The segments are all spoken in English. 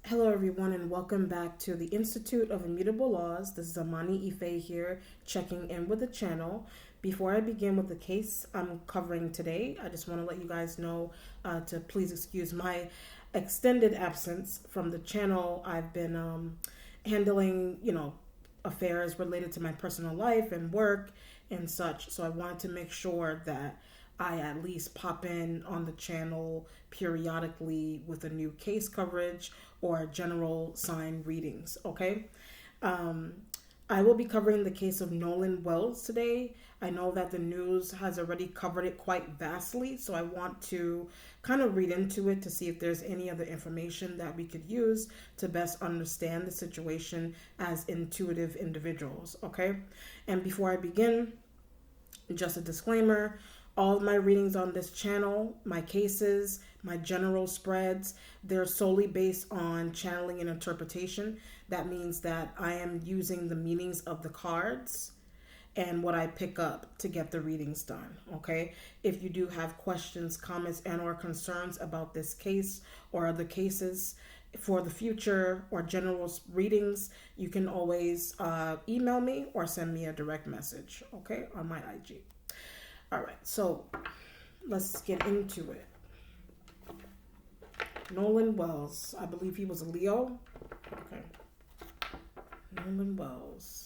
Hello, everyone, and welcome back to the Institute of Immutable Laws. This is Amani Ife here, checking in with the channel. Before I begin with the case I'm covering today, I just want to let you guys know to please excuse my extended absence from the channel. I've been handling, affairs related to my personal life and work and such. So I wanted to make sure that I at least pop in on the channel periodically with a new case coverage or general sign readings. Okay. Um, I will be covering the case of Nolan Wells today. I know that the news has already covered it quite vastly, so I want to kind of read into it to see if there's any other information that we could use to best understand the situation as intuitive individuals. Okay. And before I begin, just a disclaimer, all of my readings on this channel, my cases, my general spreads, they're solely based on channeling and interpretation. That means that I am using the meanings of the cards and what I pick up to get the readings done. Okay. If you do have questions, comments, and or concerns about this case or other cases for the future or general readings, you can always email me or send me a direct message, okay, on my IG. All right, so let's get into it. Nolan Wells, I believe he was a Leo. Okay. Nolan Wells.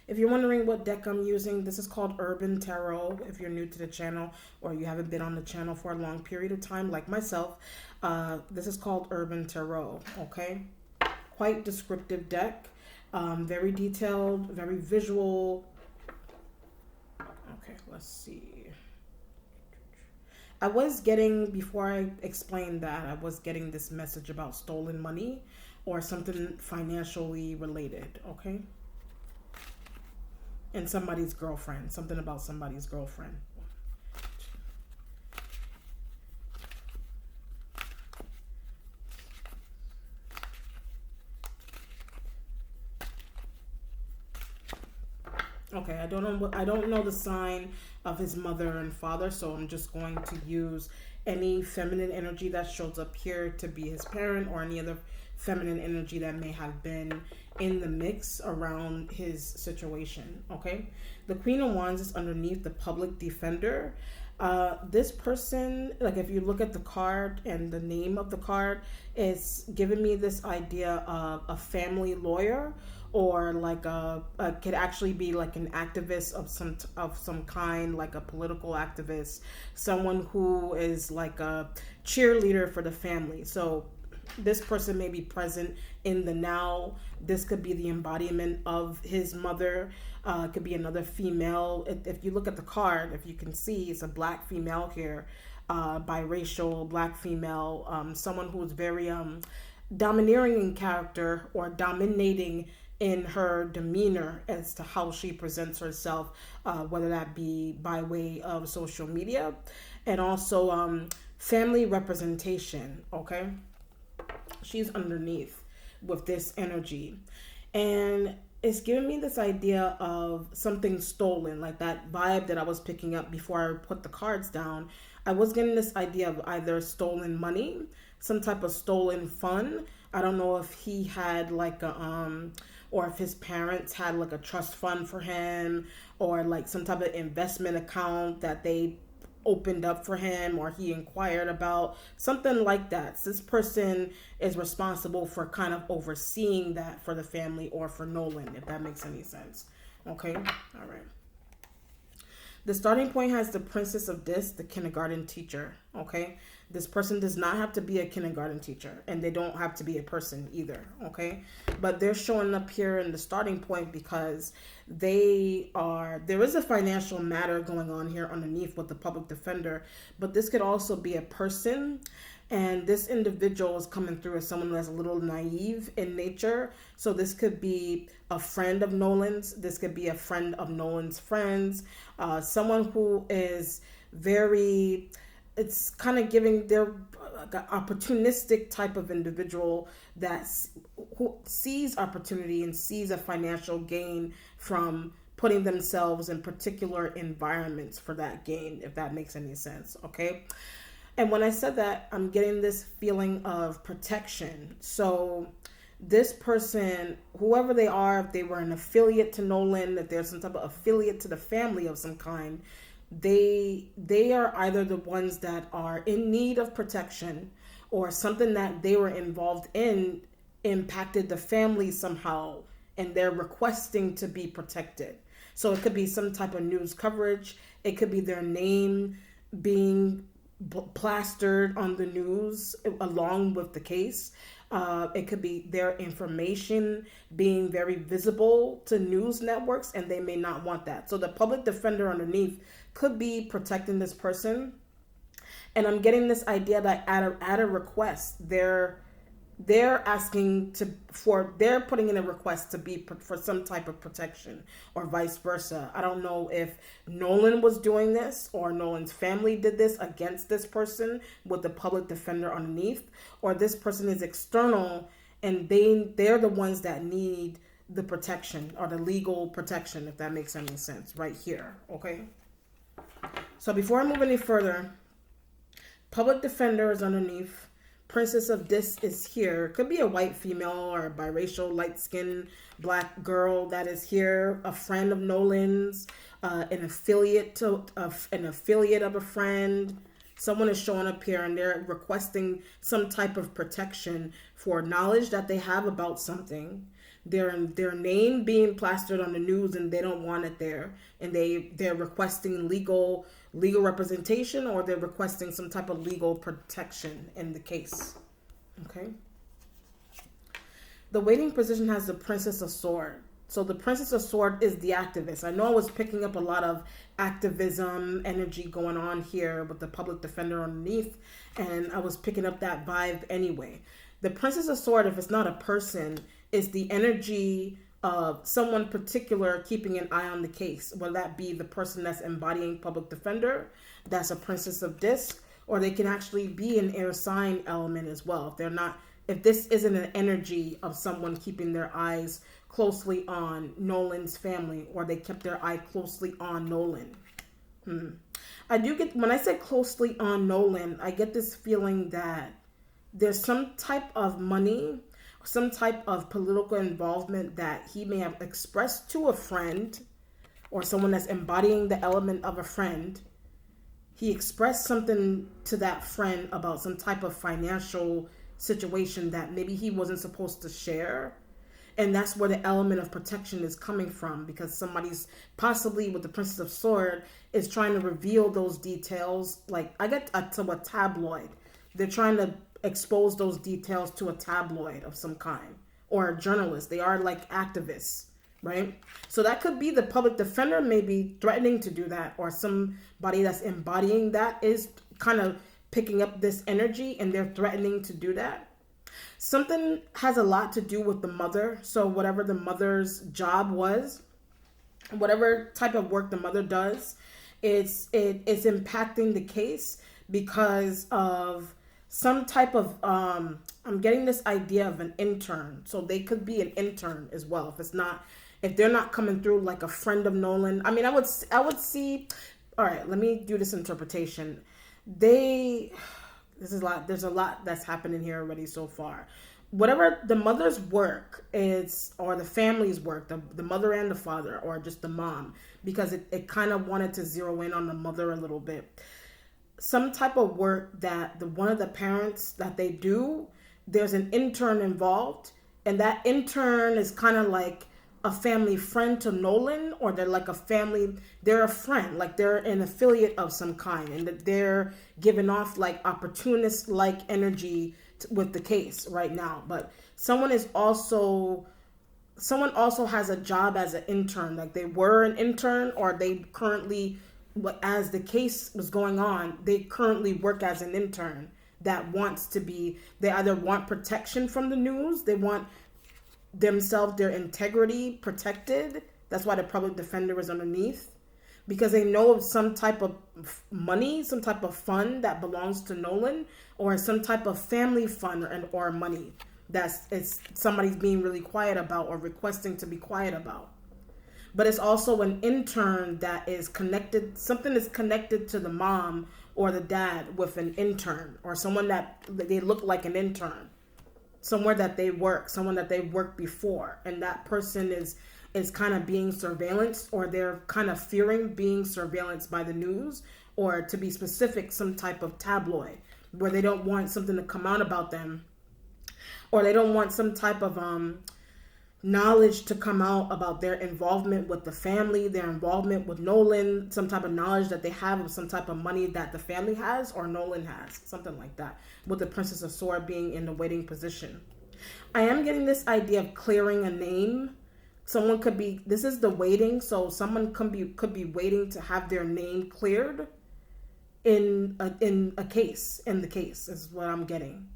If you're wondering what deck I'm using, this is called Urban Tarot. If you're new to the channel or you haven't been on the channel for a long period of time, like myself, this is called Urban Tarot, okay? Quite descriptive deck, very detailed, very visual. Okay, let's see. I was getting, before I explained that, I was getting this message about stolen money or something financially related, okay? And somebody's girlfriend, something about somebody's girlfriend. Okay, I don't know the sign of his mother and father, so I'm just going to use any feminine energy that shows up here to be his parent or any other feminine energy that may have been in the mix around his situation. Okay, the Queen of Wands is underneath the public defender. This person, like if you look at the card and the name of the card, it's giving me this idea of a family lawyer, or like a could actually be like an activist of some kind, like a political activist, someone who is like a cheerleader for the family. So this person may be present in the now. This could be the embodiment of his mother. It could be another female. If you look at the card, if you can see, it's a black female here, biracial black female, someone who is very domineering in character or dominating in her demeanor as to how she presents herself, whether that be by way of social media and also family representation. Okay, she's underneath with this energy, and it's giving me this idea of something stolen, like that vibe that I was picking up before I put the cards down. I was getting this idea of either stolen money, some type of stolen fund. I don't know if he had like a or if his parents had like a trust fund for him, or like some type of investment account that they opened up for him or he inquired about, something like that. So this person is responsible for kind of overseeing that for the family or for Nolan, if that makes any sense. Okay, all right. The starting point has the Princess of Discs, the kindergarten teacher. Okay, this person does not have to be a kindergarten teacher, and they don't have to be a person either. Okay, but they're showing up here in the starting point because there is a financial matter going on here underneath with the public defender, but this could also be a person. And this individual is coming through as someone that's a little naive in nature. So this could be a friend of Nolan's. This could be a friend of Nolan's friends. Someone who is very, it's kind of giving their opportunistic type of individual who sees opportunity and sees a financial gain from putting themselves in particular environments for that gain, if that makes any sense. Okay. And when I said that, I'm getting this feeling of protection. So this person, whoever they are, if they were an affiliate to Nolan, if they're some type of affiliate to the family of some kind, they are either the ones that are in need of protection, or something that they were involved in impacted the family somehow, and they're requesting to be protected. So it could be some type of news coverage. It could be their name being plastered on the news along with the case. It could be their information being very visible to news networks, and they may not want that. So the public defender underneath could be protecting this person. And I'm getting this idea that at a request, they're asking they're putting in a request to be for some type of protection, or vice versa. I don't know if Nolan was doing this or Nolan's family did this against this person with the public defender underneath, or this person is external and they're the ones that need the protection or the legal protection, if that makes any sense right here. Okay. So before I move any further, public defender is underneath. Princess of Dis is here. Could be a white female or a biracial, light-skinned black girl that is here. A friend of Nolan's, an affiliate of a friend. Someone is showing up here and they're requesting some type of protection for knowledge that they have about something. Their name being plastered on the news and they don't want it there, and they're requesting legal representation, or they're requesting some type of legal protection in the case. Okay. The waiting position has the Princess of Sword. So the Princess of Sword is the activist. I know I was picking up a lot of activism energy going on here with the public defender underneath, and I was picking up that vibe anyway. The Princess of Sword, if it's not a person, is the energy of someone particular keeping an eye on the case. Whether that be the person that's embodying public defender, that's a Princess of Disc, or they can actually be an air sign element as well. If this isn't an energy of someone keeping their eyes closely on Nolan's family, or they kept their eye closely on Nolan. I do get, when I say closely on Nolan, I get this feeling that there's some type of money, some type of political involvement that he may have expressed to a friend, or someone that's embodying the element of a friend. He expressed something to that friend about some type of financial situation that maybe he wasn't supposed to share. And that's where the element of protection is coming from, because somebody's possibly with the Princess of Sword is trying to reveal those details. Like, I get to a tabloid. They're trying to expose those details to a tabloid of some kind, or a journalist. They are like activists, right? So that could be the public defender maybe threatening to do that, or somebody that's embodying that is kind of picking up this energy and they're threatening to do that. Something has a lot to do with the mother. So whatever the mother's job was, whatever type of work the mother does, it's impacting the case because of some type of I'm getting this idea of an intern. So they could be an intern as well. If they're not coming through like a friend of Nolan. I mean, I would see. All right, let me do this interpretation. There's a lot that's happening here already so far. Whatever the mother's work is, or the family's work, the mother and the father, or just the mom, because it kind of wanted to zero in on the mother a little bit. Some type of work that one of the parents that they do, there's an intern involved, and that intern is kind of like a family friend to Nolan, or they're like they're a friend, like they're an affiliate of some kind, and that they're giving off like opportunist like energy with the case right now. But someone also has a job as an intern, like they were an intern, or they currently, as the case was going on, they currently work as an intern. that wants to be, they either want protection from the news, they want themselves, their integrity protected. That's why the public defender is underneath, because they know of some type of money, some type of fund that belongs to Nolan, or some type of family fund or money it's somebody's being really quiet about or requesting to be quiet about. But it's also an intern that is connected, something is connected to the mom or the dad with an intern, or someone that they look like an intern, somewhere that they work, someone that they worked before, and that person is kind of being surveillanced, or they're kind of fearing being surveillanced by the news, or to be specific, some type of tabloid, where they don't want something to come out about them, or they don't want some type of knowledge to come out about their involvement with the family, their involvement with Nolan, some type of knowledge that they have of some type of money that the family has or Nolan has, something like that, with the Princess of Swords being in the waiting position. I am getting this idea of clearing a name. Someone could be, this is the waiting, so someone could be waiting to have their name cleared in the case is what I'm getting.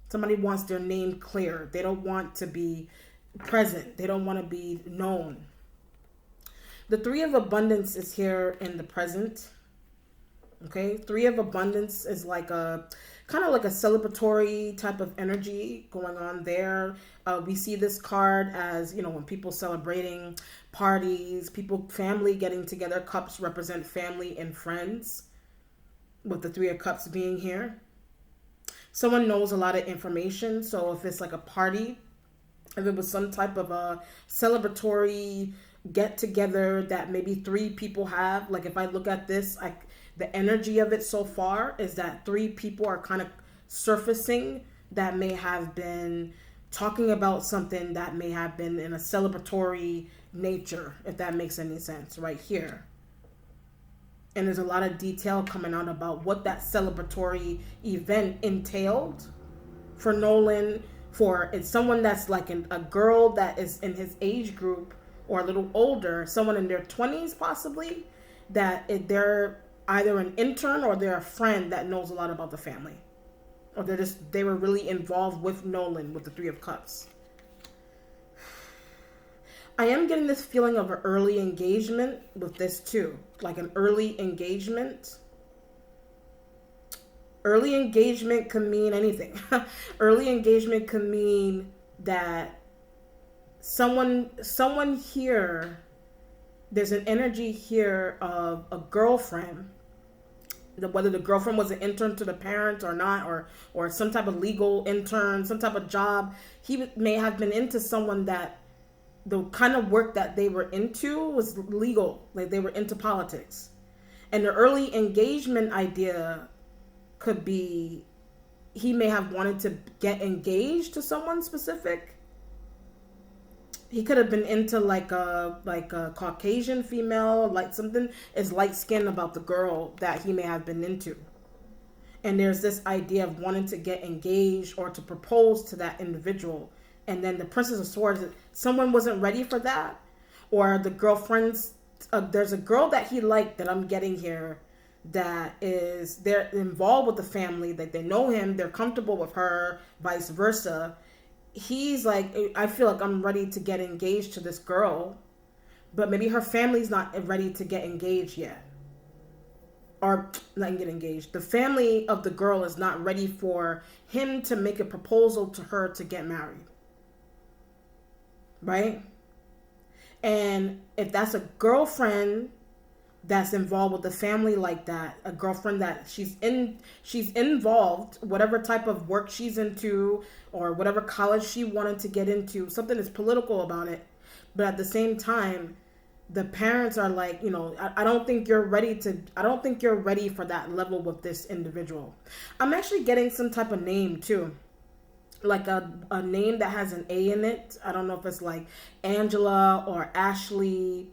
Somebody wants their name cleared. They don't want to be present. They don't want to be known. The Three of Abundance is here in the present. Okay, Three of Abundance is like a kind of like a celebratory type of energy going on there. We see this card as, you know, when people celebrating parties, people, family getting together. Cups represent family and friends, with the Three of Cups being here. Someone knows a lot of information. So if it's like a party, if it was some type of a celebratory get together that maybe three people have, like if I look at this, the energy of it so far is that three people are kind of surfacing that may have been talking about something that may have been in a celebratory nature, if that makes any sense right here. And there's a lot of detail coming out about what that celebratory event entailed for Nolan. For it's someone that's like a girl that is in his age group or a little older, someone in their 20s possibly, that they're either an intern or they're a friend that knows a lot about the family, or they were really involved with Nolan with the Three of Cups. I am getting this feeling of an early engagement with this too, like an early engagement. Early engagement can mean anything. Early engagement can mean that someone here, there's an energy here of a girlfriend, whether the girlfriend was an intern to the parents or not, or some type of legal intern, some type of job. He may have been into someone that the kind of work that they were into was legal, like they were into politics. And the early engagement idea could be he may have wanted to get engaged to someone specific. He could have been into like a Caucasian female, like something is light skinned about the girl that he may have been into. And there's this idea of wanting to get engaged or to propose to that individual. And then the Princess of Swords, someone wasn't ready for that. Or the girlfriends, there's a girl that he liked that I'm getting here that they're involved with the family, that they know him, they're comfortable with her, vice versa. He's like, I feel like I'm ready to get engaged to this girl, but maybe her family's not ready to get engaged yet. Or not get engaged. The family of the girl is not ready for him to make a proposal to her to get married. Right? And if that's a girlfriend that's involved with the family like that, a girlfriend that she's involved, whatever type of work she's into or whatever college she wanted to get into, something is political about it. But at the same time, the parents are like, you know, I don't think you're ready for that level with this individual. I'm actually getting some type of name too. Like a name that has an A in it. I don't know if it's like Angela or Ashley,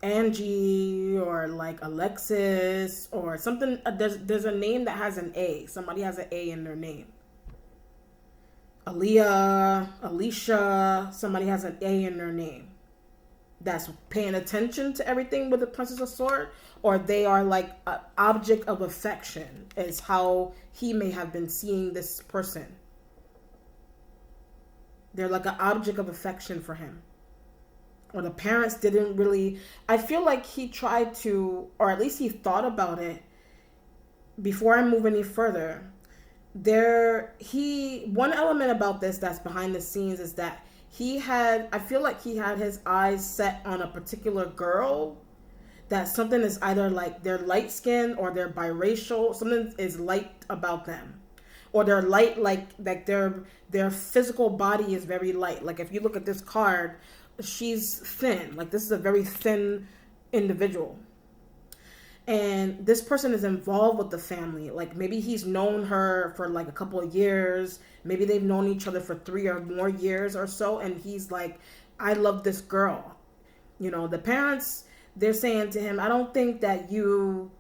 Angie, or like Alexis or something. There's a name that has an A. Somebody has an A in their name. Aaliyah, Alicia, somebody has an A in their name. that's paying attention to everything with the Princess of Swords, or they are like an object of affection, is how he may have been seeing this person. They're like an object of affection for him. Or the parents didn't really, I feel like he tried to, or at least he thought about it before I move any further. One element about this that's behind the scenes is that I feel like he had his eyes set on a particular girl, that something is either like they're light skinned or they're biracial, something is light about them, or they're light, like their physical body is very light. Like if you look at this card, she's thin, like this is a very thin individual. And this person is involved with the family. Like maybe he's known her for like a couple of years. Maybe they've known each other for 3 or more years or so. And he's like, I love this girl. You know, the parents, they're saying to him, I don't think that you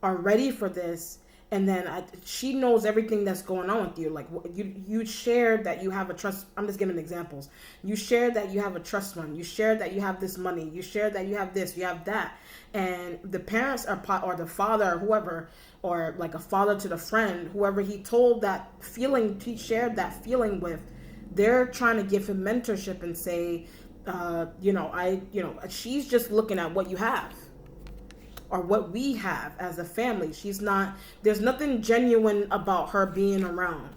are ready for this. And then she knows everything that's going on with you. Like you shared that you have a trust. I'm just giving examples. You shared that you have a trust fund. You shared that you have this money. You shared that you have this, you have that. And the parents or the father, or whoever, or like a father to the friend, whoever he told that feeling, he shared that feeling with, they're trying to give him mentorship and say, she's just looking at what you have. Or what we have as a family. There's nothing genuine about her being around.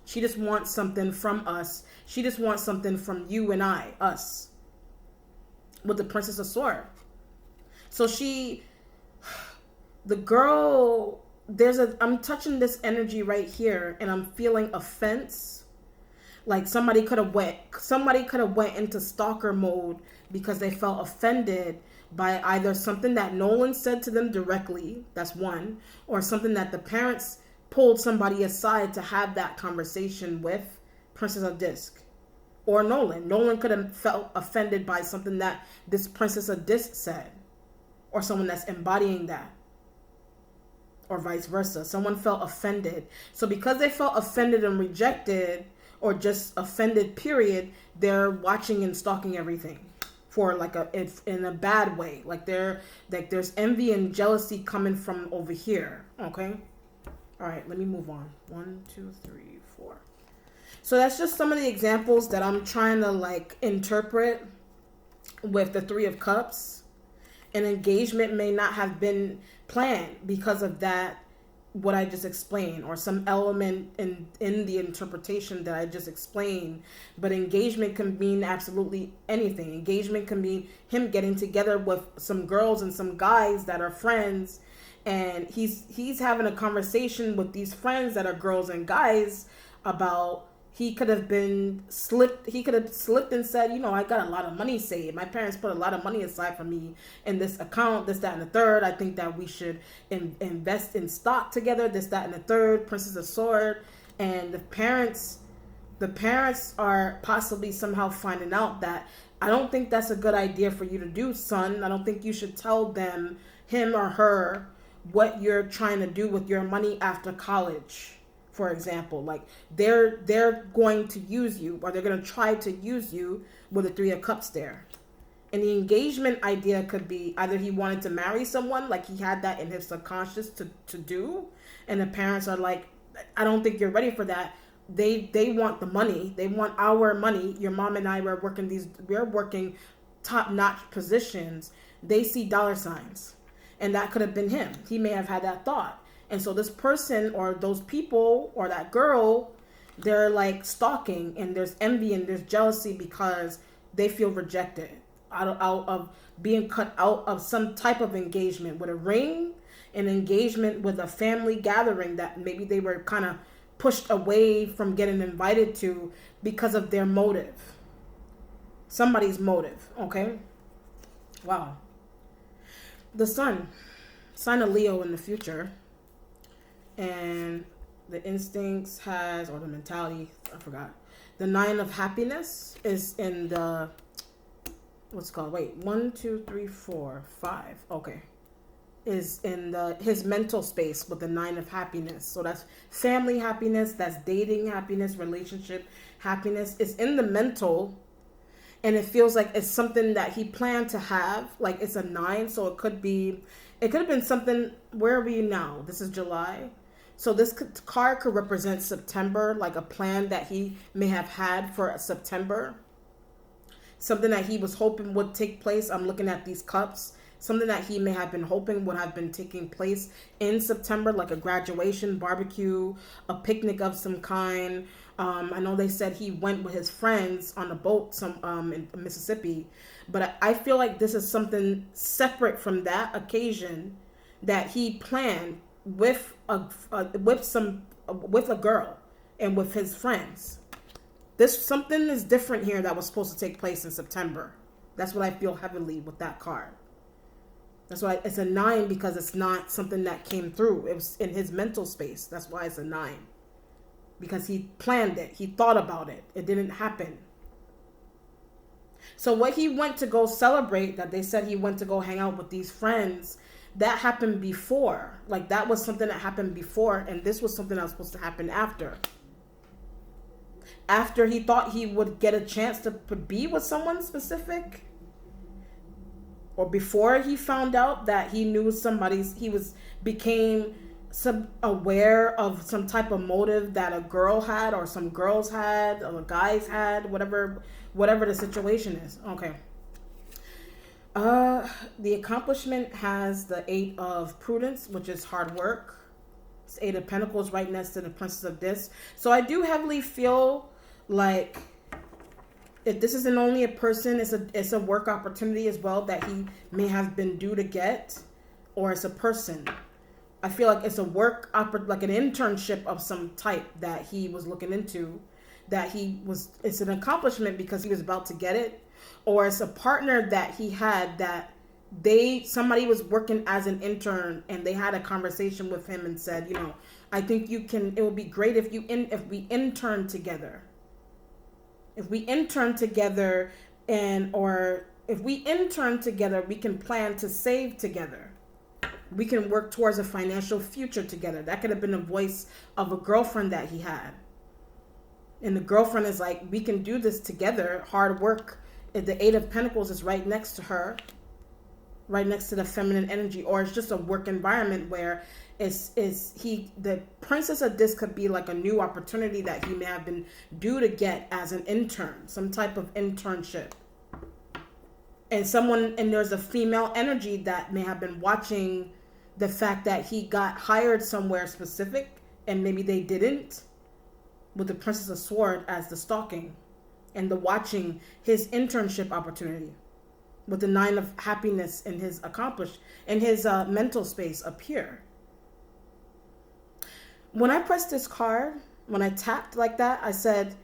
She just wants something from us. She just wants something from you and us. With the Princess of Swords. So the girl, I'm touching this energy right here and I'm feeling offense. Like somebody could have went into stalker mode because they felt offended by either something that Nolan said to them directly, that's one, or something that the parents pulled somebody aside to have that conversation with Princess of Disc. Or Nolan. Nolan could have felt offended by something that this Princess of Disc said. Or someone that's embodying that. Or vice versa. Someone felt offended. So because they felt offended and rejected, or just offended, period, they're watching and stalking everything. For in a bad way, there's envy and jealousy coming from over here. Okay, all right, let me move on. 1, 2, 3, 4. So that's just some of the examples that I'm trying to interpret with the 3 of Cups. An engagement may not have been planned because of that, what I just explained, or some element in the interpretation that I just explained. But engagement can mean absolutely anything. Engagement can mean him getting together with some girls and some guys that are friends, and he's having a conversation with these friends that are girls and guys about, he could have slipped and said, I got a lot of money saved. My parents put a lot of money aside for me in this account, this, that, and the third. I think that we should invest in stock together, this, that, and the third, Princess of Swords. And the parents are possibly somehow finding out that, I don't think that's a good idea for you to do, son. I don't think you should tell them, him or her, what you're trying to do with your money after college. For example, they're going to use you, or they're going to try to use you with the 3 of Cups there. And the engagement idea could be either he wanted to marry someone, like he had that in his subconscious to do, and the parents are like, I don't think you're ready for that. They want the money. They want our money. Your mom and I we're working top-notch positions. They see dollar signs. And that could have been him. He may have had that thought. And so this person or those people or that girl, they're stalking, and there's envy and there's jealousy because they feel rejected out of being cut out of some type of engagement with a ring, an engagement with a family gathering that maybe they were kind of pushed away from getting invited to because of their motive. Somebody's motive, okay? Wow. The sun, sign of Leo in the future. And the instincts or the mentality, I forgot. The 9 of happiness is in the, what's it called? Wait, 1, 2, 3, 4, 5. Okay. Is in his mental space with the 9 of happiness. So that's family happiness, that's dating happiness, relationship happiness. It's in the mental. and it feels like it's something that he planned to have. Like it's a 9, so it could have been something. Where are we now? This is July. So this card could represent September, like a plan that he may have had for September. Something that he was hoping would take place. I'm looking at these cups. Something that he may have been hoping would have been taking place in September, like a graduation, barbecue, a picnic of some kind. I know they said he went with his friends on a boat in Mississippi. But I feel like this is something separate from that occasion that he planned with a girl and with his friends. This something is different here that was supposed to take place in September. That's what I feel heavily with that card. That's why it's a 9, because it's not something that came through. It was in his mental space. That's why it's a 9. Because he planned it. He thought about it. It didn't happen. So what he went to go celebrate, that they said he went to go hang out with these friends, that happened before. Like that was something that happened before, and this was something that was supposed to happen after. After he thought he would get a chance to be with someone specific, or before he found out that he knew became aware of some type of motive that a girl had, or some girls had, or guys had, whatever the situation is. Okay. The accomplishment has the 8 of Prudence, which is hard work. It's 8 of Pentacles right next to the Princess of Discs. So I do heavily feel like if this isn't only a person, it's a work opportunity as well that he may have been due to get, or it's a person. I feel like it's a like an internship of some type that he was looking into, it's an accomplishment because he was about to get it, or it's a partner that he had that somebody was working as an intern and they had a conversation with him and said, I think it would be great if we intern together. If we intern together we can plan to save together. We can work towards a financial future together. That could have been a voice of a girlfriend that he had. And the girlfriend is like, we can do this together. Hard work. The 8 of Pentacles is right next to her. Right next to the feminine energy. Or it's just a work environment where the Princess of Discs could be like a new opportunity that he may have been due to get as an intern. Some type of internship. And there's a female energy that may have been watching the fact that he got hired somewhere specific and maybe they didn't, with the Princess of Swords as the stalking and the watching his internship opportunity, with the 9 of Happiness in his mental space up here. When I pressed this card, when I tapped like that, I said,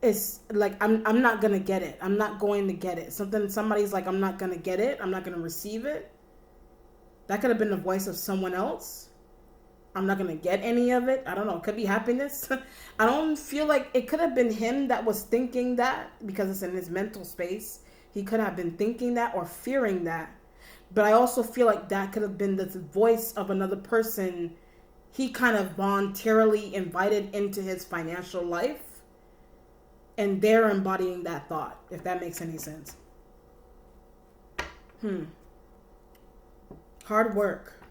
it's like I'm not gonna get it. I'm not going to get it. Somebody's like, I'm not gonna get it. I'm not gonna receive it. That could have been the voice of someone else. I'm not gonna get any of it. I don't know. It could be Happiness. I don't feel like it could have been him that was thinking that, because it's in his mental space. He could have been thinking that or fearing that. But I also feel like that could have been the voice of another person he kind of voluntarily invited into his financial life. And they're embodying that thought, if that makes any sense. Hard work.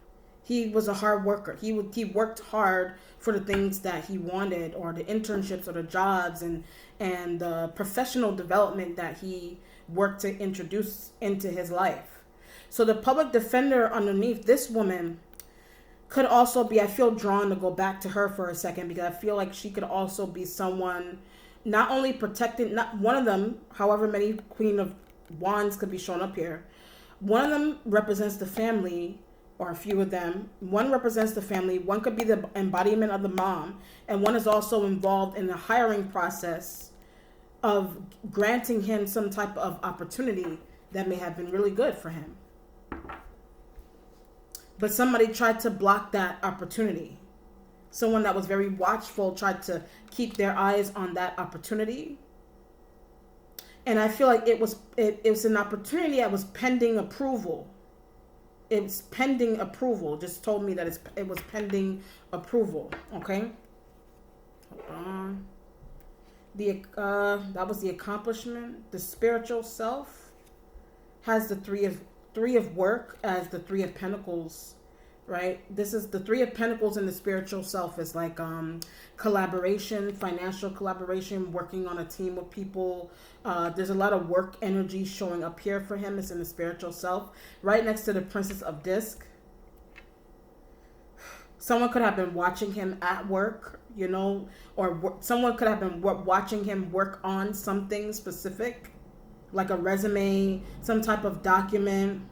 He was a hard worker. He worked hard for the things that he wanted, or the internships or the jobs and the professional development that he worked to introduce into his life. So the public defender underneath this woman could also be, I feel drawn to go back to her for a second, because I feel like she could also be someone not only protecting, not one of them, however many Queen of Wands could be shown up here. One of them represents the family, or a few of them. One represents the family. One could be the embodiment of the mom. And one is also involved in the hiring process of granting him some type of opportunity that may have been really good for him. But somebody tried to block that opportunity. Someone that was very watchful tried to keep their eyes on that opportunity. And I feel like it was an opportunity that was pending approval. It's pending approval. Just told me that it was pending approval. Okay. Hold on. That was the accomplishment. The spiritual self has the three of work as the Three of Pentacles, right? This is the Three of Pentacles in the spiritual self is like collaboration, financial collaboration, working on a team with people. There's a lot of work energy showing up here for him. It's in the spiritual self, right next to the Princess of Disc. Someone could have been watching him at work, you know, or someone could have been watching him work on something specific, like a resume, some type of document,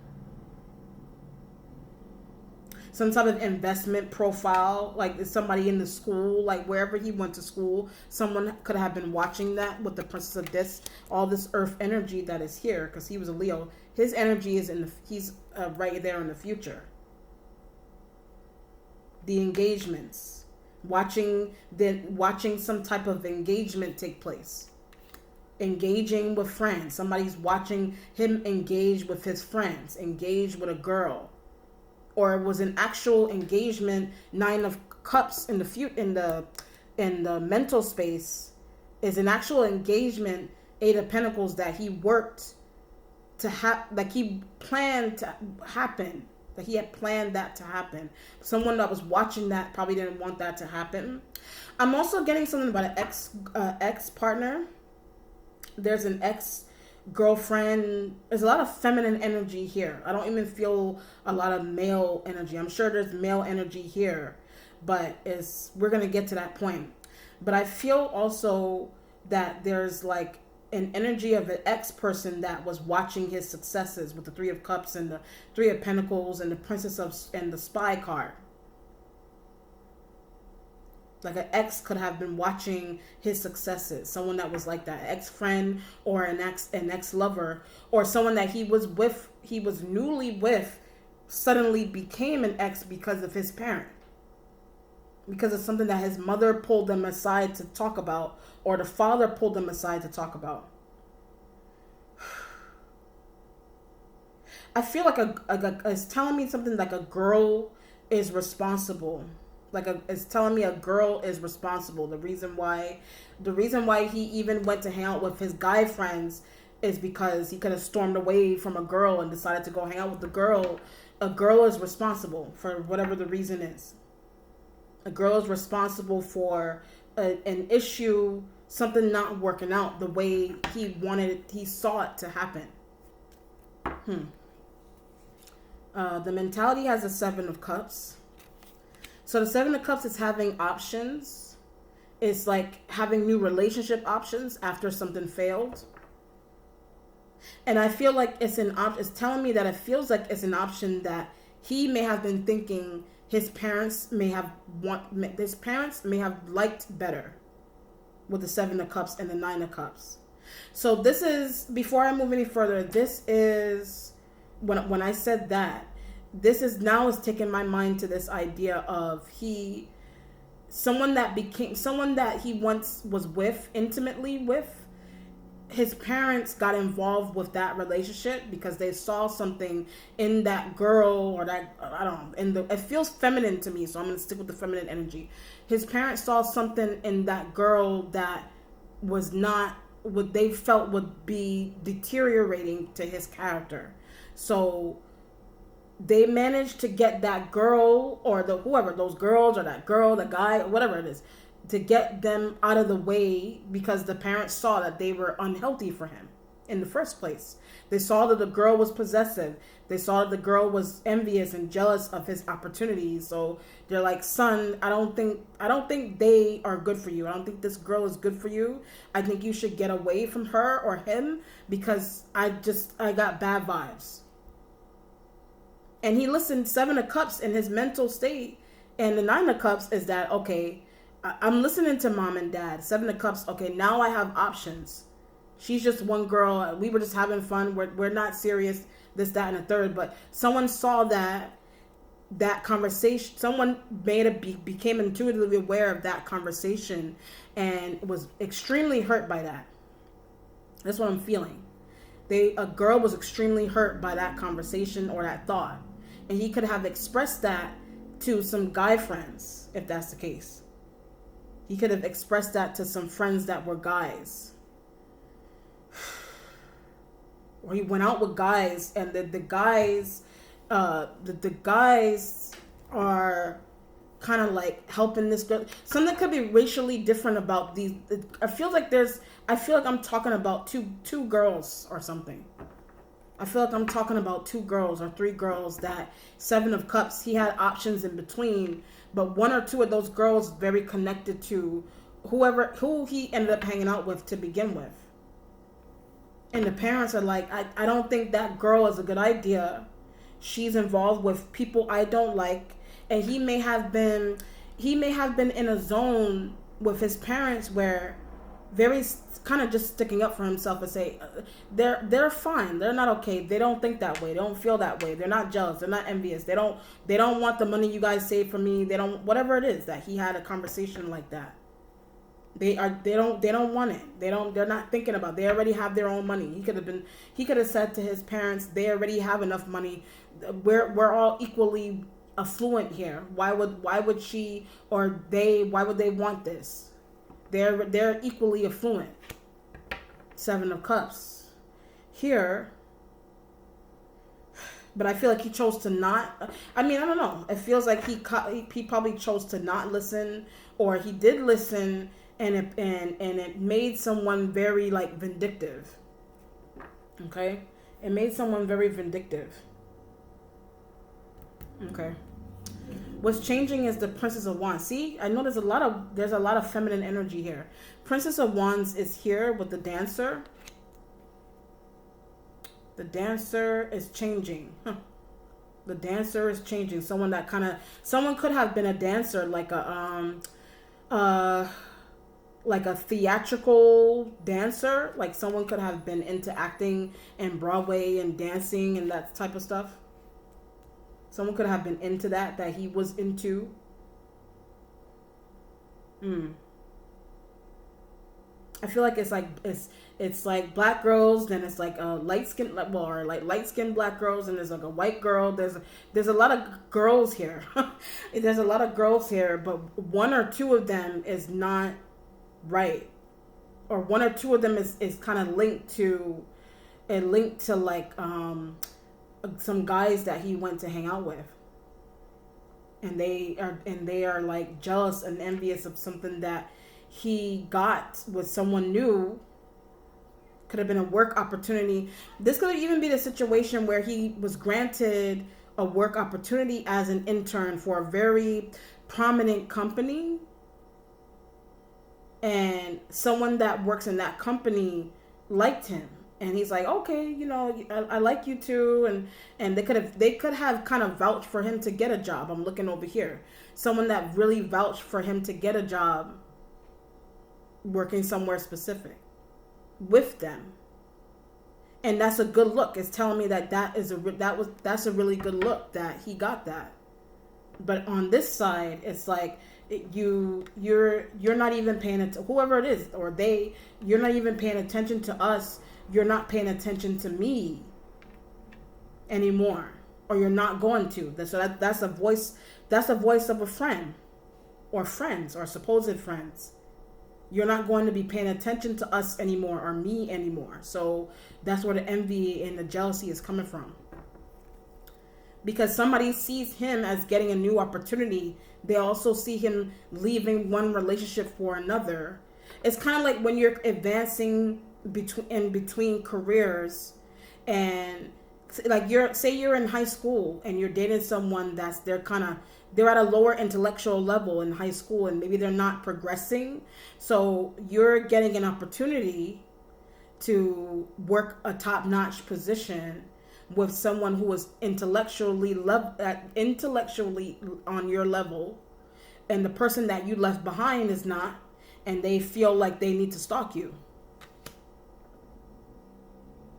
some type of investment profile, like somebody in the school, like wherever he went to school, someone could have been watching that with the Princess of Disc, all this earth energy that is here, because he was a Leo. His energy is he's right there in the future. The engagements, watching some type of engagement take place, engaging with friends. Somebody's watching him engage with his friends, engage with a girl, or it was an actual engagement. Nine of Cups in the mental space is an actual engagement. Eight of Pentacles that he worked to like he planned to happen. That he had planned that to happen. Someone that was watching that probably didn't want that to happen. I'm also getting something about an ex partner. There's an ex girlfriend. There's a lot of feminine energy here. I don't even feel a lot of male energy. I'm sure there's male energy here, but we're gonna get to that point. But I feel also that there's like an energy of an ex person that was watching his successes with the Three of Cups and the Three of Pentacles and the Princess of and the Spy card. Like an ex could have been watching his successes. Someone that was like that ex-friend or an ex-lover, or someone that he was newly with, suddenly became an ex because of his parent. Because of something that his mother pulled them aside to talk about, or the father pulled them aside to talk about. I feel like it's telling me something like a girl is responsible. It's telling me a girl is responsible. The reason why he even went to hang out with his guy friends is because he could have stormed away from a girl and decided to go hang out with the girl. A girl is responsible for whatever the reason is. A girl is responsible for an issue, something not working out the way he saw it to happen. The mentality has a Seven of Cups. So the Seven of Cups is having options. It's like having new relationship options after something failed. And I feel like it's telling me that it feels like it's an option that he may have been thinking his parents may have liked better with the Seven of Cups and the Nine of Cups. So this is, before I move any further, this is, when I said that, this is now is taking my mind to this idea of someone that he once was intimately with, his parents got involved with that relationship because they saw something in that girl, or that, I don't know, it feels feminine to me, so I'm going to stick with the feminine energy. His parents saw something in that girl that was not what they felt would be deteriorating to his character. So they managed to get that girl, or whoever, those girls, or that girl, the guy, whatever it is, to get them out of the way, because the parents saw that they were unhealthy for him in the first place. They saw that the girl was possessive. They saw that the girl was envious and jealous of his opportunities. So they're like, son, I don't think they are good for you. I don't think this girl is good for you. I think you should get away from her or him, because I got bad vibes. And he listened. Seven of Cups in his mental state, and the Nine of Cups is that, okay, I'm listening to mom and dad. Seven of Cups, okay, now I have options. She's just one girl. We were just having fun. We're not serious, this, that, and a third. But someone saw that conversation. Someone became intuitively aware of that conversation and was extremely hurt by that. That's what I'm feeling. A girl was extremely hurt by that conversation or that thought. And he could have expressed that to some guy friends, if that's the case. He could have expressed that to some friends that were guys. Or he went out with guys, and the guys, the guys are kind of like helping this girl. Something could be racially different about these. I feel like I'm talking about two girls or something. I feel like I'm talking about 2 girls or 3 girls that 7 of Cups, he had options in between, but 1 or 2 of those girls very connected to who he ended up hanging out with to begin with. And the parents are like, I don't think that girl is a good idea. She's involved with people I don't like. And he may have been in a zone with his parents where very kind of just sticking up for himself and say they're fine, they're not okay, they don't think that way, they don't feel that way, they're not jealous, they're not envious, they don't want the money you guys save for me, they don't, whatever it is that he had a conversation like that. They don't want it. They're not thinking about it. They already have their own money. He could have said to his parents, they already have enough money. We're all equally affluent here. Why would she or they, why would they want this? They're equally affluent. 7 of Cups. Here, but I feel like he chose to not. I mean, I don't know. It feels like he probably chose to not listen, or he did listen, and it made someone very like vindictive. Okay, it made someone very vindictive. Okay. What's changing is the Princess of Wands. See, I know there's a lot of feminine energy here. Princess of Wands is here with the Dancer. The Dancer is changing. The Dancer is changing. Someone could have been a dancer, like a theatrical dancer. Like someone could have been into acting and Broadway and dancing and that type of stuff. Someone could have been into that he was into. I feel like it's like black girls, then it's like light skinned black girls, and there's like a white girl. There's a lot of girls here. There's a lot of girls here, but 1 or 2 of them is not right, or 1 or 2 of them is kind of linked to like some guys that he went to hang out with, and they are like jealous and envious of something that he got with someone new. Could have been a work opportunity. This could even be the situation where he was granted a work opportunity as an intern for a very prominent company, and someone that works in that company liked him. And he's like, okay, I like you too, and they could have kind of vouched for him to get a job. I'm looking over here, someone that really vouched for him to get a job, working somewhere specific with them, and that's a good look. It's telling me that that's a really good look that he got that. But on this side, it's like you're not even paying attention. Whoever it is, or you're not even paying attention to us. You're not paying attention to me anymore, or you're not going to. That's a voice. That's a voice of a friend, or friends, or supposed friends. You're not going to be paying attention to us anymore, or me anymore. So that's where the envy and the jealousy is coming from. Because somebody sees him as getting a new opportunity, they also see him leaving one relationship for another. It's kind of like when you're advancing between careers, and like you're in high school and you're dating someone they're at a lower intellectual level in high school, and maybe they're not progressing, so you're getting an opportunity to work a top-notch position with someone who is intellectually on your level, and the person that you left behind is not, and they feel like they need to stalk you.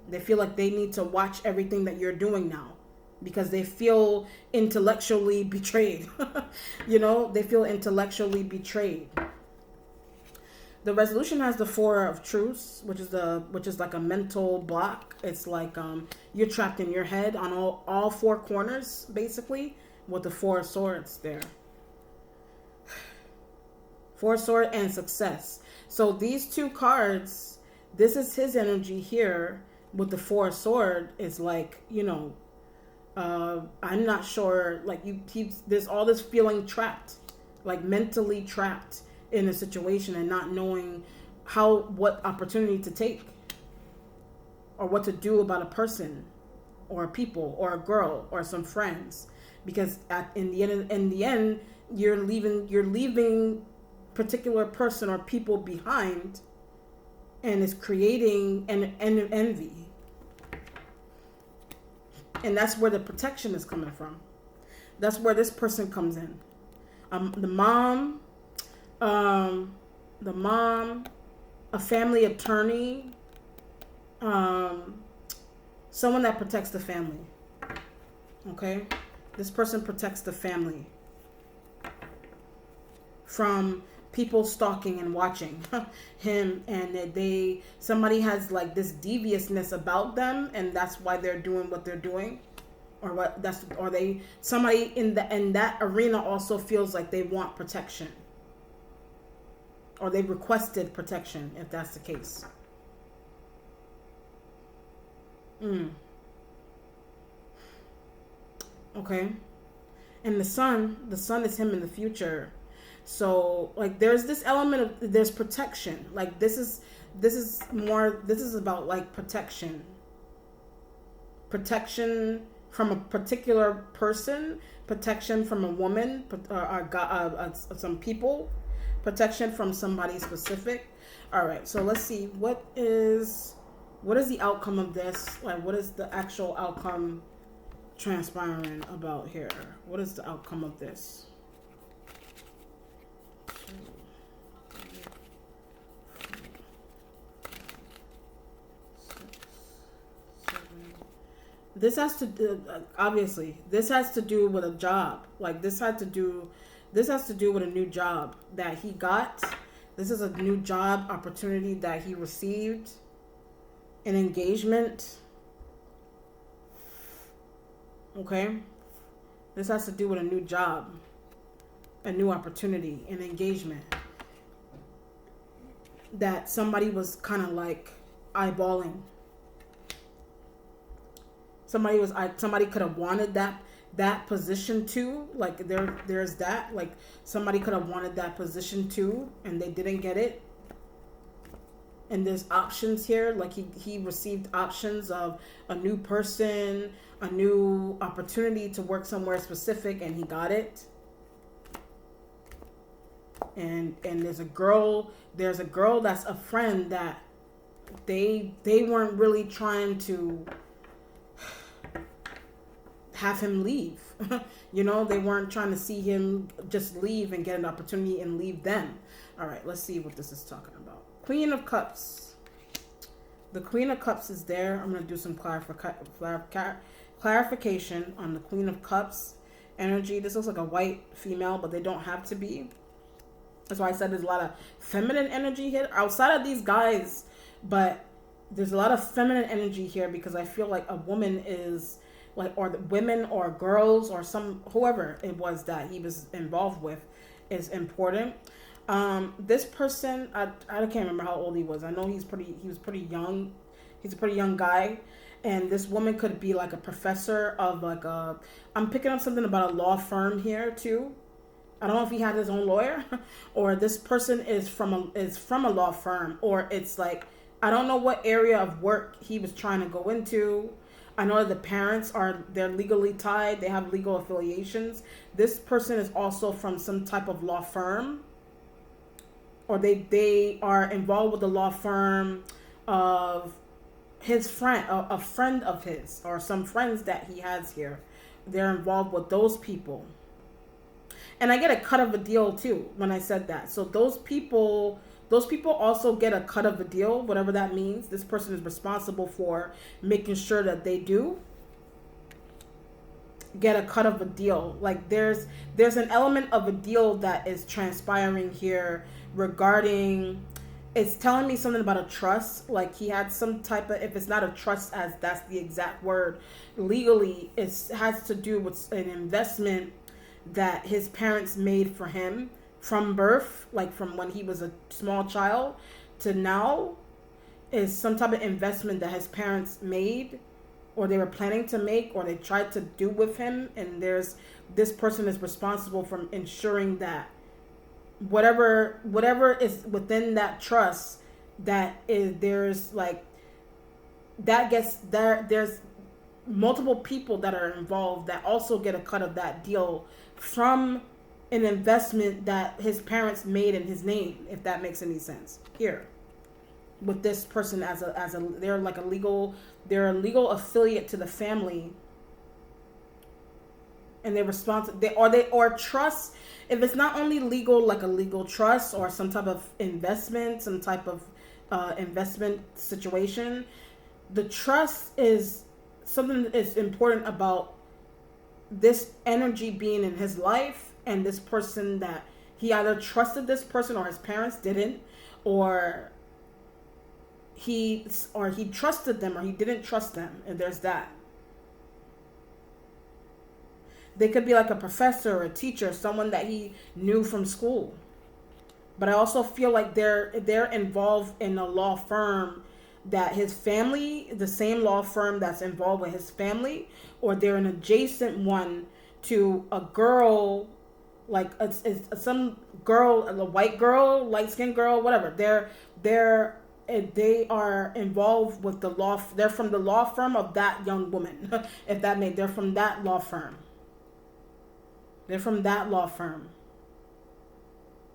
They feel like they need to watch everything that you're doing now, because they feel intellectually betrayed. They feel intellectually betrayed. The resolution has the 4 of Truths, which is like a mental block. It's like you're trapped in your head on all 4 corners, basically, with the 4 of Swords there. Four of Swords and success. So these two cards, this is his energy here with the Four of Swords. Is like, you know, I'm not sure, like there's all this feeling trapped, like mentally trapped in a situation and not knowing what opportunity to take or what to do about a person or a people or a girl or some friends, because in the end you're leaving particular person or people behind, and it's creating an envy. And that's where the protection is coming from. That's where this person comes in. The mom, a family attorney, someone that protects the family. Okay? This person protects the family from people stalking and watching him, and somebody has like this deviousness about them, and that's why they're doing what they're doing, somebody in that arena also feels like they want protection, or they requested protection, if that's the case. Okay. And the sun is him in the future. So like there's this element of there's protection. Like this is about like protection from a particular person, protection from a woman, some people, protection from somebody specific. All right, so let's see, what is the outcome of this? Like, what is the actual outcome transpiring about here? What is the outcome of this? This has to do, obviously, this has to do with a job. Like this has to do with a new job that he got. This is a new job opportunity that he received. An engagement. Okay? This has to do with a new job, a new opportunity, an engagement that somebody was kind of like eyeballing. Somebody could have wanted that position too. Like there's that. Like somebody could have wanted that position too, and they didn't get it. And there's options here. Like he received options of a new person, a new opportunity to work somewhere specific, and he got it. And there's a girl that's a friend that they weren't really trying to have him leave. You know, they weren't trying to see him just leave and get an opportunity and leave them. All right, let's see what this is talking about. Queen of Cups. The Queen of Cups is there. I'm going to do some clarification on the Queen of Cups energy. This looks like a white female, but they don't have to be. That's why I said there's a lot of feminine energy here outside of these guys, but there's a lot of feminine energy here because I feel like a woman is like, or the women or girls or whoever it was that he was involved with is important. This person, I can't remember how old he was. I know he was pretty young. He's a pretty young guy. And this woman could be like a professor of like I'm picking up something about a law firm here too. I don't know if he had his own lawyer or this person is from a law firm, or it's like, I don't know what area of work he was trying to go into. I know that the parents they're legally tied. They have legal affiliations. This person is also from some type of law firm, or they are involved with the law firm of his friend, a friend of his, or some friends that he has here. They're involved with those people. And I get a cut of a deal too when I said that. So those people also get a cut of a deal, whatever that means. This person is responsible for making sure that they do get a cut of a deal. Like there's an element of a deal that is transpiring here regarding, it's telling me something about a trust. Like he had some type of, if it's not a trust as that's the exact word, legally it has to do with an investment that his parents made for him from birth, like from when he was a small child to now, is some type of investment that his parents made, or they were planning to make, or they tried to do with him. And there's this person is responsible for ensuring that whatever is within that trust, that is, there's like, that gets there, there's multiple people that are involved that also get a cut of that deal from an investment that his parents made in his name, if that makes any sense here, with this person as a they're like a legal, they're a legal affiliate to the family, and they're responsible, or trust. If it's not only legal, like a legal trust or some type of investment, some type of investment situation, the trust is something that is important about this energy being in his life, and this person, that he either trusted this person or his parents didn't, or he trusted them or he didn't trust them, and there's that. They could be like a professor or a teacher, someone that he knew from school. But I also feel like they're involved in a law firm that his family, the same law firm that's involved with his family, or they're an adjacent one to a girl, like some girl, a white girl, light skinned girl, whatever. They are involved with the law. They're from the law firm of that young woman. If that made, they're from that law firm. They're from that law firm.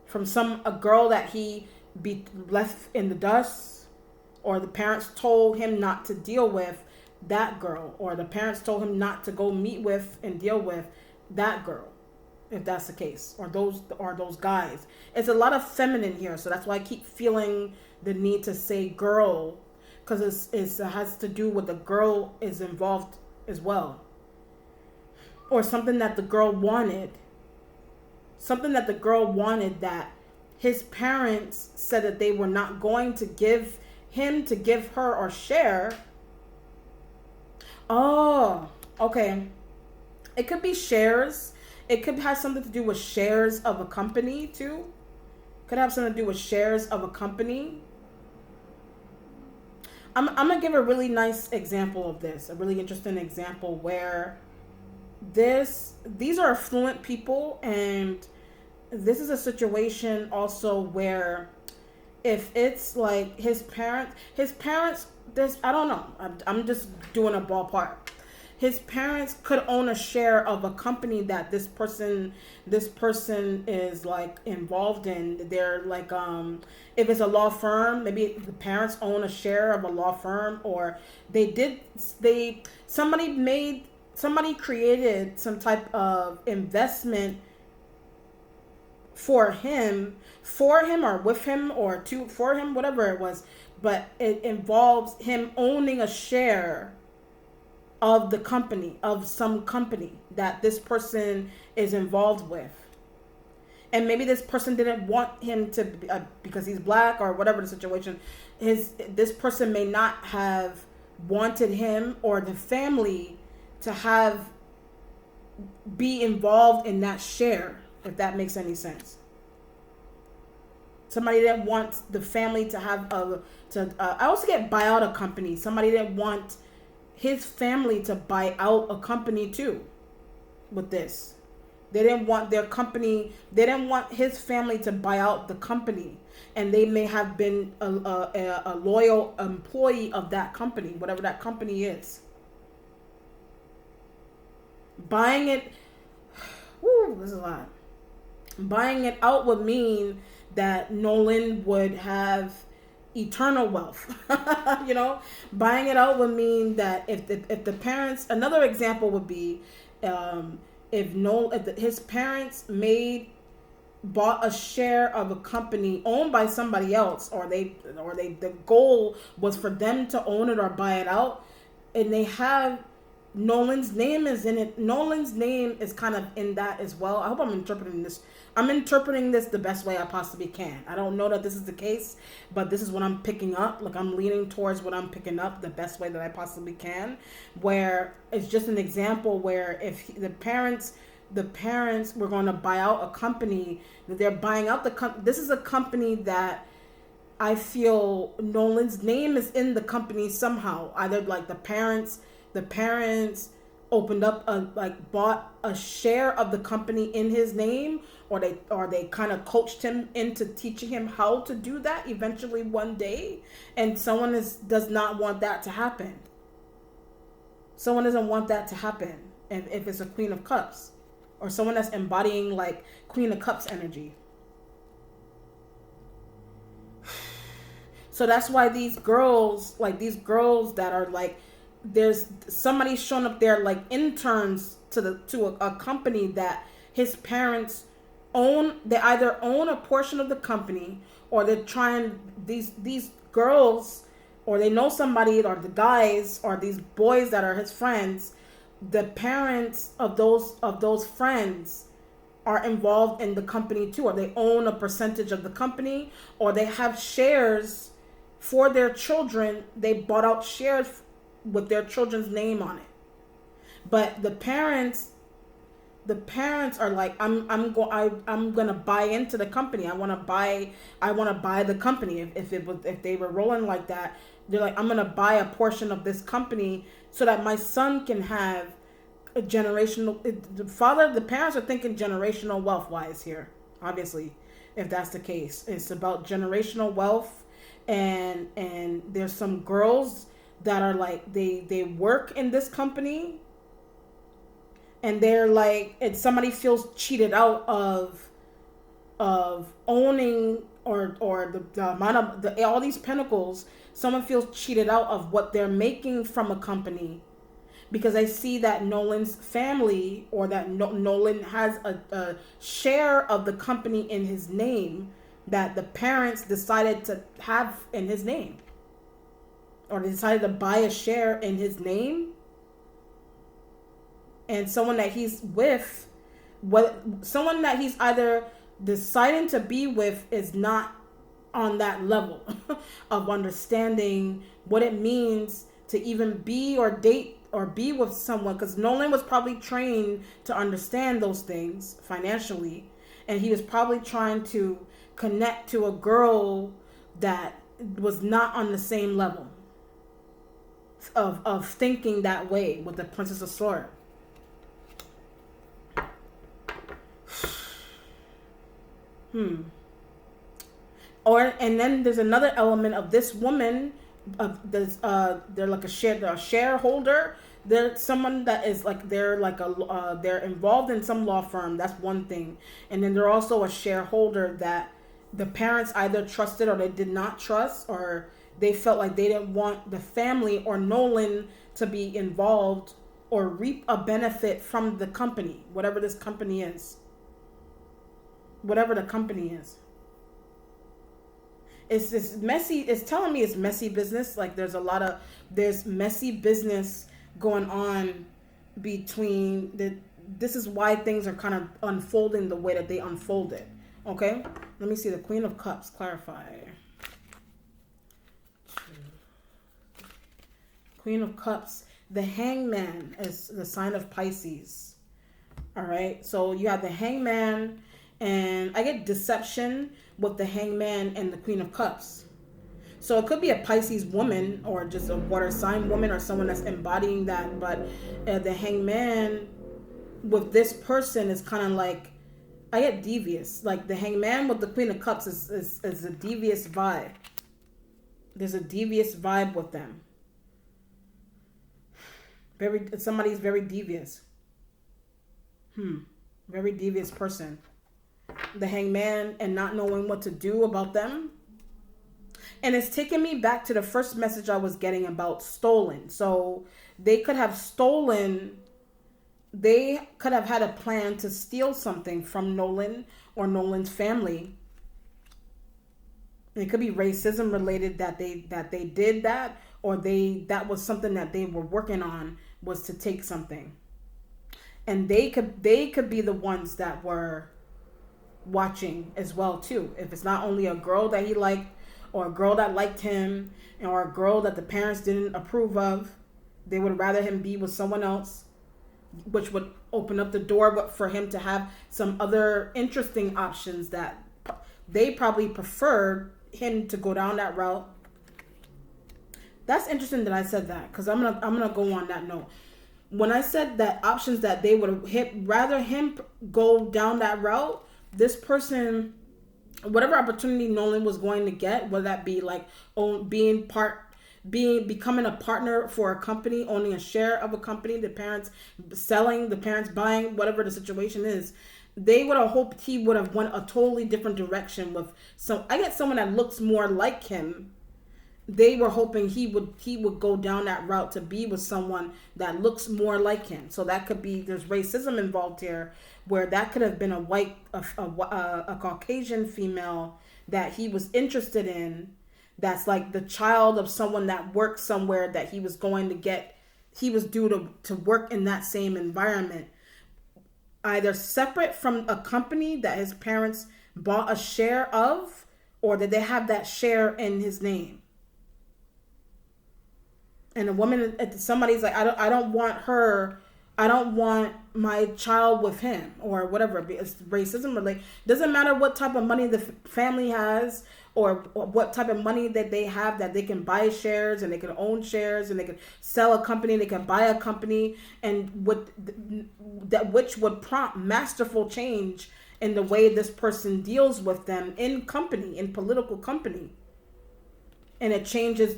From a girl that he left in the dust, or the parents told him not to deal with that girl, or the parents told him not to go meet with and deal with that girl, if that's the case, or those guys. It's a lot of feminine here, so that's why I keep feeling the need to say girl, because it has to do with the girl is involved as well. Or something that the girl wanted. Something that the girl wanted that his parents said that they were not going to give him, to give her or share. Oh, okay. It could be shares. It could have something to do with shares of a company too. Could have something to do with shares of a company. I'm going to give a really nice example of this. A really interesting example where these are affluent people, and this is a situation also where if it's like his parents, this, I don't know, I'm just doing a ballpark. His parents could own a share of a company that this person is like involved in. They're like, if it's a law firm, maybe the parents own a share of a law firm, or somebody created some type of investment for him or with him or for him, whatever it was, but it involves him owning a share of the company, of some company that this person is involved with. And maybe this person didn't want him to, because he's black or whatever the situation, this person may not have wanted him or the family to be involved in that share, if that makes any sense. Somebody didn't want the family to have I also get buy out a company. Somebody didn't want his family to buy out a company too with this. They didn't want their company, they didn't want his family to buy out the company. And they may have been a loyal employee of that company, whatever that company is. Buying it, this is a lot. Buying it out would mean that Nolan would have eternal wealth. Buying it out would mean that if the parents, another example would be if his parents bought a share of a company owned by somebody else, or the goal was for them to own it or buy it out, and they have Nolan's name is in it. Nolan's name is kind of in that as well. I hope I'm interpreting this. I'm interpreting this the best way I possibly can. I don't know that this is the case, but this is what I'm picking up. Like, I'm leaning towards what I'm picking up the best way that I possibly can, where it's just an example where if the parents the parents were going to buy out a company. That they're buying out this is a company that I feel Nolan's name is in the company somehow. Either like the parents opened up bought a share of the company in his name, or they kind of coached him into teaching him how to do that eventually one day, and someone does not want that to happen. Someone doesn't want that to happen, and if it's a Queen of Cups or someone that's embodying like Queen of Cups energy. So that's why these girls that are like, there's somebody showing up there like interns to a company that his parents own. They either own a portion of the company, or they're trying these girls, or they know somebody, or the guys, or these boys that are his friends. The parents of those friends are involved in the company too, or they own a percentage of the company, or they have shares for their children. They bought out shares with their children's name on it. But the parents are like, I'm gonna buy into the company. I want to buy the company. If they were rolling like that, they're like, I'm gonna buy a portion of this company so that my son can have a generational. The parents are thinking generational wealth wise here. Obviously, if that's the case, it's about generational wealth, and there's some girls that are like, they work in this company, and they're like, and somebody feels cheated out of owning, or the amount of all these pentacles. Someone feels cheated out of what they're making from a company, because I see that Nolan's family, or that Nolan has a share of the company in his name that the parents decided to have in his name, or they decided to buy a share in his name. And someone that he's with, someone that he's either deciding to be with, is not on that level of understanding what it means to even be or date or be with someone, because Nolan was probably trained to understand those things financially, and he was probably trying to connect to a girl that was not on the same level of thinking that way with the Princess of Swords. And then there's another element of this woman, they're like a shareholder. They're someone that is like, they're involved in some law firm. That's one thing. And then they're also a shareholder that the parents either trusted or they did not trust, or they felt like they didn't want the family or Nolan to be involved or reap a benefit from the company, whatever this company is. Whatever the company is. It's messy. It's telling me it's messy business. Like there's messy business going on between this is why things are kind of unfolding the way that they unfolded. Okay? Let me see the Queen of Cups, clarify. Queen of Cups. The Hangman is the sign of Pisces. All right? So you have the Hangman, and I get deception with the Hangman and the Queen of Cups. So it could be a Pisces woman, or just a water sign woman, or someone that's embodying that. But the Hangman with this person is kind of like, I get devious. Like the Hangman with the Queen of Cups is a devious vibe. There's a devious vibe with them. Somebody's very devious. Very devious person. The Hangman, and not knowing what to do about them. And it's taking me back to the first message I was getting about stolen. So they could have stolen, they could have had a plan to steal something from Nolan or Nolan's family. It could be racism related that they did that, or that was something that they were working on, was to take something. And they could be the ones that were watching as well too. If it's not only a girl that he liked, or a girl that liked him, or a girl that the parents didn't approve of, they would rather him be with someone else, which would open up the door, but for him to have some other interesting options that they probably preferred him to go down that route. That's interesting that I said that, because I'm gonna go on that note. When I said that options that they would hit, rather him go down that route, this person, whatever opportunity Nolan was going to get, whether that be like becoming a partner for a company, owning a share of a company, the parents selling, the parents buying, whatever the situation is, they would have hoped he would have went a totally different direction with I get someone that looks more like him. They were hoping he would go down that route to be with someone that looks more like him. So that could be, there's racism involved here, where that could have been a Caucasian female that he was interested in, that's like the child of someone that works somewhere that he was due to work in that same environment, either separate from a company that his parents bought a share of, or that they have that share in his name. And a woman, somebody's like, I don't want my child with him, or whatever. It's racism related. Doesn't matter what type of money the family has, or what type of money that they have, that they can buy shares and they can own shares and they can sell a company, they can buy a company, and which would prompt masterful change in the way this person deals with them in political company. And it changes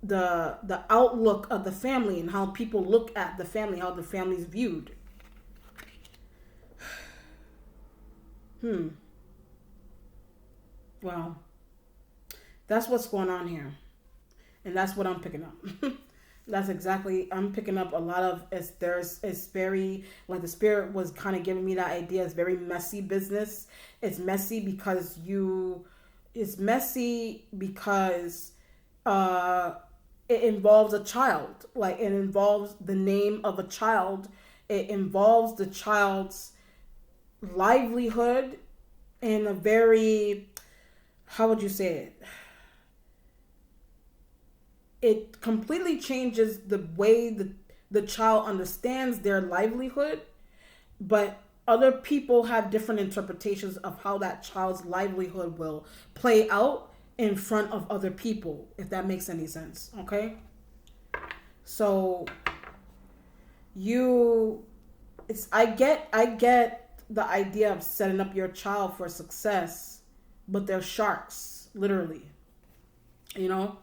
the outlook of the family and how people look at the family, how the family's viewed. Well, that's what's going on here, and that's what I'm picking up. That's exactly, I'm picking up a lot of, it's very, like the spirit was kind of giving me that idea. It's very messy business. It's messy because it involves a child. Like, it involves the name of a child. It involves the child's livelihood in a very, how would you say it? It completely changes the way the child understands their livelihood, but other people have different interpretations of how that child's livelihood will play out in front of other people, if that makes any sense. Okay? So I get the idea of setting up your child for success, but they're sharks, literally. You know,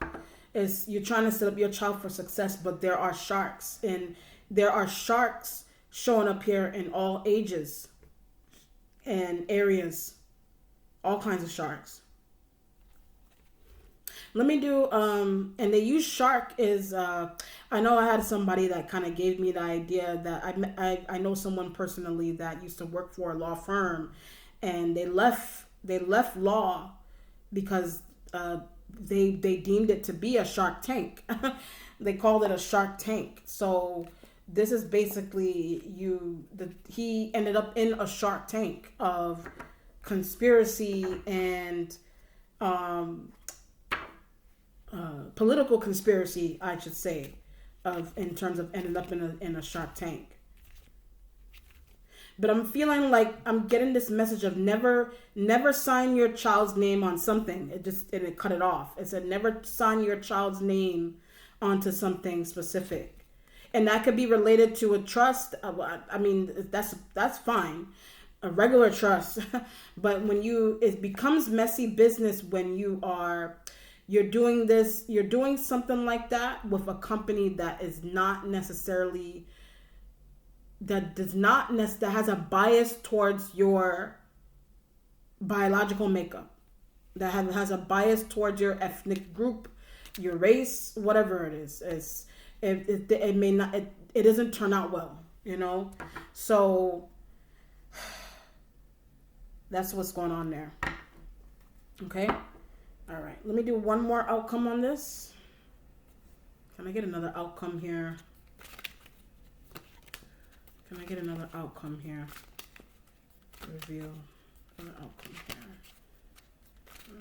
you're trying to set up your child for success, but there are sharks, and there are sharks showing up here in all ages and areas, all kinds of sharks. Let me do, and they use shark is, I know I had somebody that kind of gave me the idea that I know someone personally that used to work for a law firm, and they left law because they deemed it to be a shark tank. They called it a shark tank. So this is basically he ended up in a shark tank of conspiracy and political conspiracy, I should say, in terms of ending up in a shark tank. But I'm feeling like I'm getting this message of never sign your child's name on something. It cut it off. It said never sign your child's name onto something specific, and that could be related to a trust. I mean, that's fine, a regular trust. But when it becomes messy business when you're doing something like that with a company that has a bias towards your biological makeup, that has a bias towards your ethnic group, your race, whatever it is. It doesn't turn out well, you know? So that's what's going on there. Okay? All right, let me do one more outcome on this. Can I get another outcome here? Reveal another outcome here.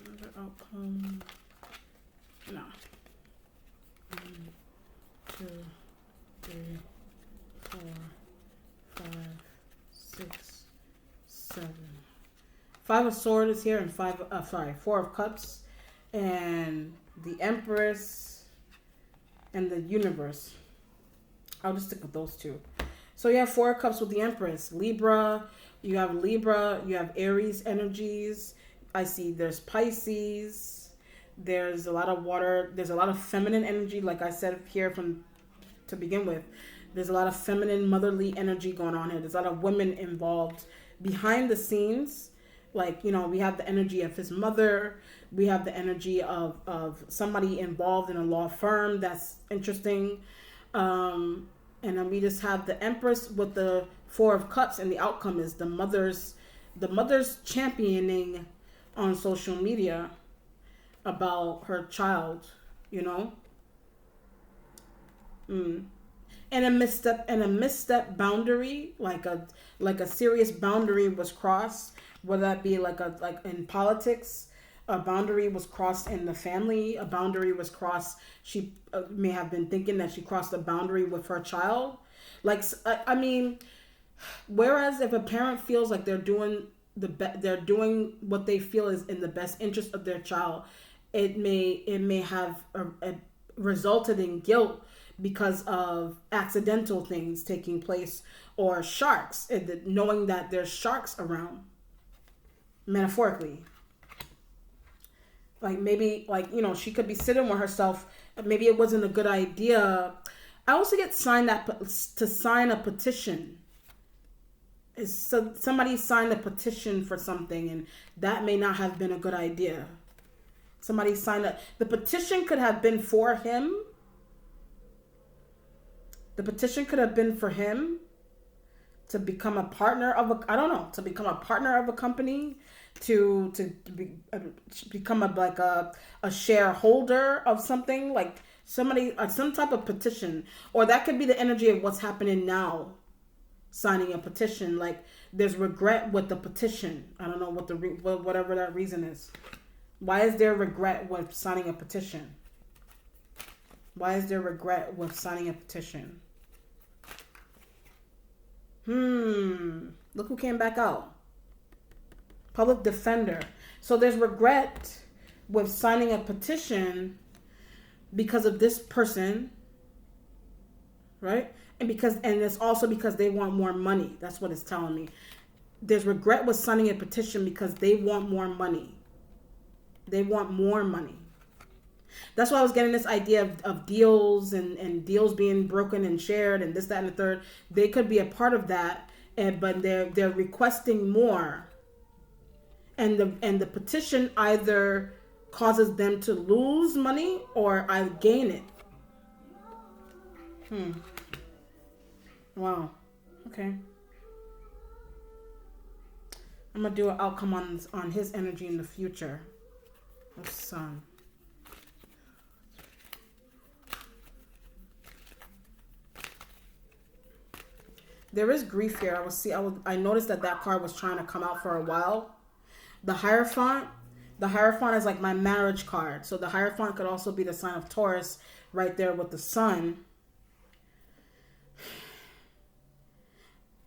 Another outcome. No. 1, 2, 3, Five of Swords is here, and Four of Cups, and the Empress, and the Universe. I'll just stick with those two. So you have Four of Cups with the Empress. Libra, you have Aries energies. I see there's Pisces. There's a lot of water. There's a lot of feminine energy, like I said here to begin with. There's a lot of feminine, motherly energy going on here. There's a lot of women involved behind the scenes. Like, we have the energy of his mother. We have the energy of somebody involved in a law firm. That's interesting. And then we just have the Empress with the Four of Cups, and the outcome is the mother's championing on social media about her child, And a misstep boundary, like a serious boundary was crossed, whether that be like in politics, a boundary was crossed in the family, a boundary was crossed. She may have been thinking that she crossed a boundary with her child. Whereas if a parent feels like they're doing what they feel is in the best interest of their child, it may have resulted in guilt because of accidental things taking place, or sharks, knowing that there's sharks around, metaphorically. Like maybe, she could be sitting with herself. Maybe it wasn't a good idea. I also get to sign a petition. So somebody signed a petition for something, and that may not have been a good idea. Somebody signed the petition could have been for him. The petition could have been for him to become a partner of to become a partner of a company, to become a shareholder of something, like somebody, some type of petition. Or that could be the energy of what's happening now, signing a petition. Like there's regret with the petition. I don't know whatever that reason is. Why is there regret with signing a petition? Why is there regret with signing a petition? Look who came back out. Public defender. So there's regret with signing a petition because of this person, right? And it's also because they want more money. That's what it's telling me. There's regret with signing a petition because they want more money. They want more money. That's why I was getting this idea of deals and deals being broken and shared and this, that, and the third. They could be a part of that, but they're requesting more. And the petition either causes them to lose money or I gain it. Wow. Okay. I'm gonna do an outcome on his energy in the future. The Sun. There is grief here. I noticed that card was trying to come out for a while. The Hierophant is like my marriage card. So the Hierophant could also be the sign of Taurus right there with the Sun.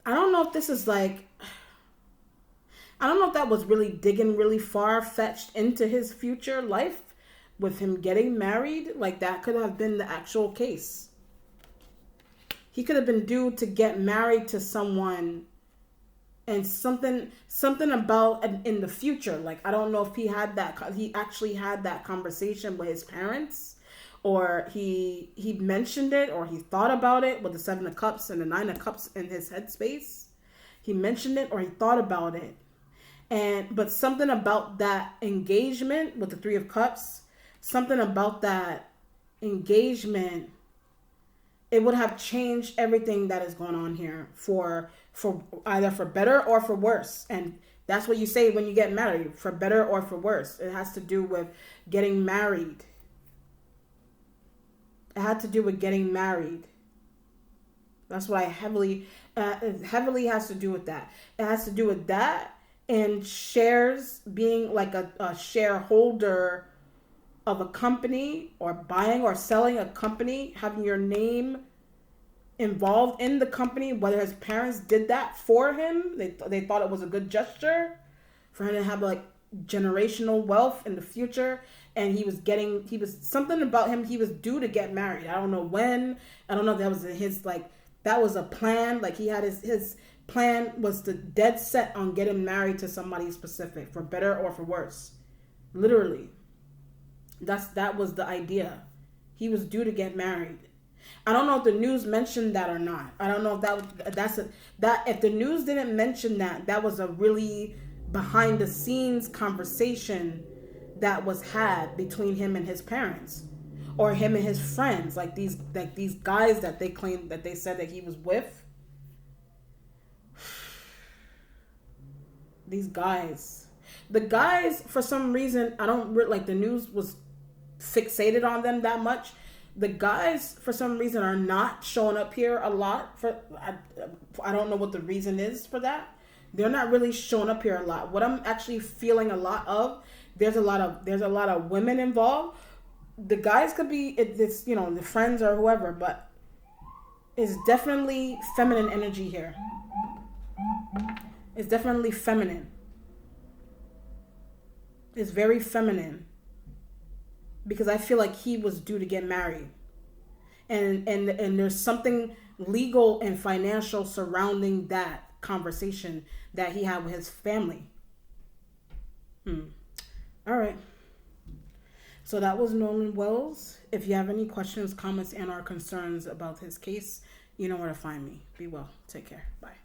I don't know if that was really digging really far-fetched into his future life with him getting married. Like that could have been the actual case. He could have been due to get married to someone, and something about in the future. Like, I don't know if he actually had that conversation with his parents, or he mentioned it, or he thought about it with the Seven of Cups and the Nine of Cups in his headspace. He mentioned it or he thought about it. But something about that engagement with the Three of Cups, something about that engagement, it would have changed everything that is going on here for either for better or for worse. And that's what you say when you get married, for better or for worse. It has to do with getting married. It had to do with getting married. That's what I heavily has to do with that. It has to do with that and shares, being like a shareholder of a company, or buying or selling a company, having your name involved in the company, whether his parents did that for him, they thought it was a good gesture, for him to have like generational wealth in the future. And he was something about him. He was due to get married. I don't know when. I don't know if that was his, like, that was a plan. Like, he had his plan was to dead set on getting married to somebody specific, for better or for worse. Literally. That was the idea. He was due to get married. I don't know if the news mentioned that or not. I don't know if if the news didn't mention that was a really behind the scenes conversation that was had between him and his parents, or him and his friends, like these guys that they claimed, that they said that he was with. These guys, the guys, for some reason, I don't like the news was fixated on them that much. The guys, for some reason, are not showing up here a lot. I don't know what the reason is for that. They're not really showing up here a lot. What I'm actually feeling a lot of, there's a lot of women involved. The guys could be it's the friends or whoever, but it's definitely feminine energy here. It's definitely feminine. It's very feminine. Because I feel like he was due to get married. And there's something legal and financial surrounding that conversation that he had with his family. All right. So that was Nolan Wells. If you have any questions, comments, and or concerns about his case, you know where to find me. Be well. Take care. Bye.